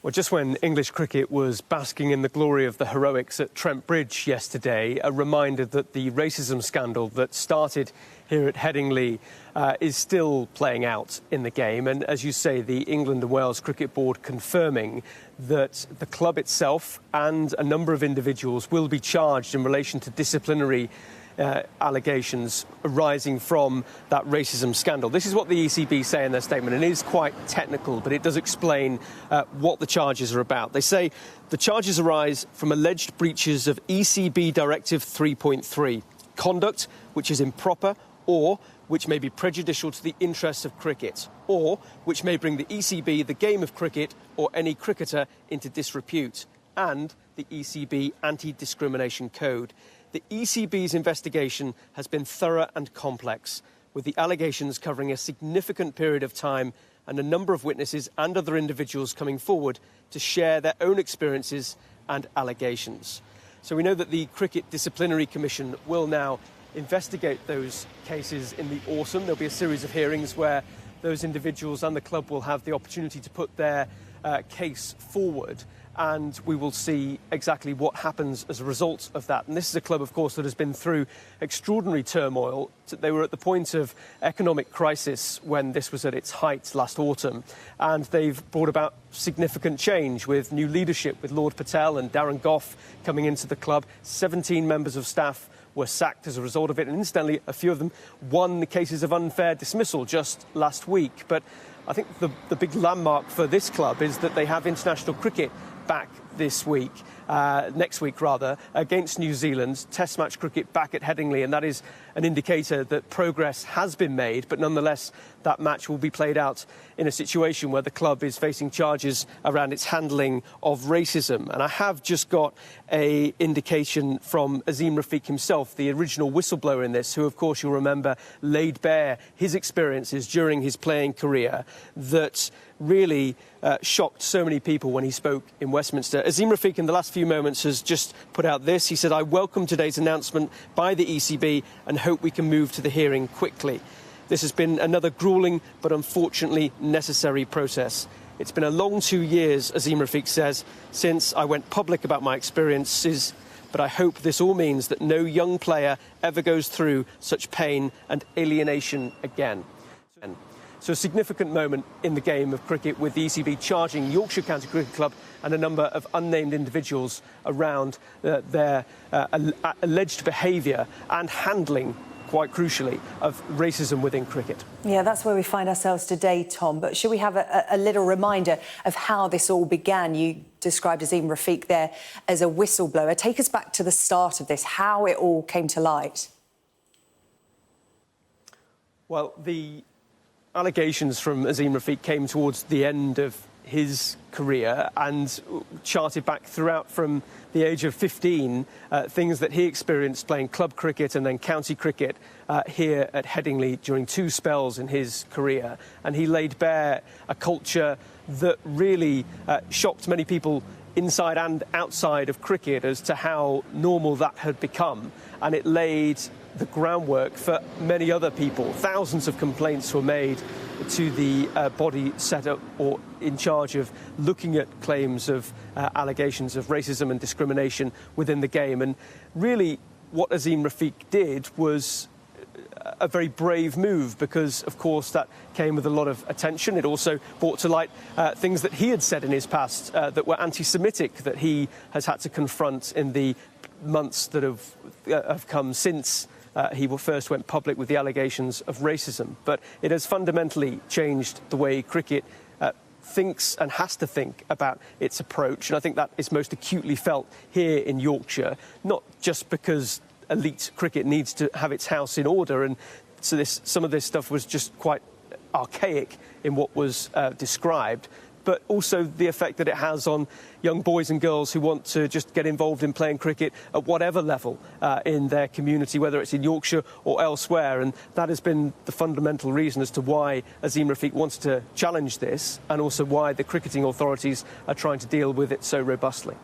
Well, just when English cricket was basking in the glory of the heroics at Trent Bridge yesterday, a reminder that the racism scandal that started here at Headingley is still playing out in the game. And as you say, the England and Wales Cricket Board confirming that the club itself and a number of individuals will be charged in relation to disciplinary allegations arising from that racism scandal. This is what the ECB say in their statement, and it is quite technical, but it does explain what the charges are about. They say the charges arise from alleged breaches of ECB Directive 3.3, conduct which is improper or which may be prejudicial to the interests of cricket, or which may bring the ECB, the game of cricket, or any cricketer into disrepute, and the ECB anti-discrimination code. The ECB's investigation has been thorough and complex, with the allegations covering a significant period of time and a number of witnesses and other individuals coming forward to share their own experiences and allegations. So we know that the Cricket Disciplinary Commission will now investigate those cases in the autumn. There'll be a series of hearings where those individuals and the club will have the opportunity to put their case forward, and we will see exactly what happens as a result of that. And this is a club, of course, that has been through extraordinary turmoil. They were at the point of economic crisis when this was at its height last autumn, and they've brought about significant change with new leadership, with Lord Patel and Darren Gough coming into the club. 17 members of staff were sacked as a result of it, and incidentally, a few of them won the cases of unfair dismissal just last week. But I think the big landmark for this club is that they have international cricket back this week, next week rather, against New Zealand. Test match cricket back at Headingley, and that is an indicator that progress has been made, but nonetheless that match will be played out in a situation where the club is facing charges around its handling of racism. And I have just got an indication from Azeem Rafiq himself, the original whistleblower in this, who of course you'll remember laid bare his experiences during his playing career that really shocked so many people when he spoke in Westminster. Azeem Rafiq in the last few moments has just put out this. He said, "I welcome today's announcement by the ECB and hope we can move to the hearing quickly. This has been another gruelling but unfortunately necessary process. It's been a long 2 years," Azeem Rafiq says, "since I went public about my experiences, but I hope this all means that no young player ever goes through such pain and alienation again." So a significant moment in the game of cricket, with the ECB charging Yorkshire County Cricket Club and a number of unnamed individuals around their alleged behaviour and handling, quite crucially, of racism within cricket. Yeah, that's where we find ourselves today, Tom. But should we have a little reminder of how this all began? You described Azeem Rafiq there as a whistleblower. Take us back to the start of this, how it all came to light. Well, the allegations from Azeem Rafiq came towards the end of his career and charted back throughout from the age of 15, things that he experienced playing club cricket and then county cricket here at Headingley during 2 spells in his career. And he laid bare a culture that really shocked many people inside and outside of cricket as to how normal that had become. And it laid the groundwork for many other people. Thousands of complaints were made to the body set up or in charge of looking at claims of allegations of racism and discrimination within the game. And really what Azeem Rafiq did was a very brave move, because of course that came with a lot of attention. It also brought to light things that he had said in his past that were anti-Semitic, that he has had to confront in the months that have come since he first went public with the allegations of racism. But it has fundamentally changed the way cricket thinks and has to think about its approach. And I think that is most acutely felt here in Yorkshire, not just because elite cricket needs to have its house in order, and so some of this stuff was just quite archaic in what was described, but also the effect that it has on young boys and girls who want to just get involved in playing cricket at whatever level in their community, whether it's in Yorkshire or elsewhere. And that has been the fundamental reason as to why Azeem Rafiq wants to challenge this, and also why the cricketing authorities are trying to deal with it so robustly.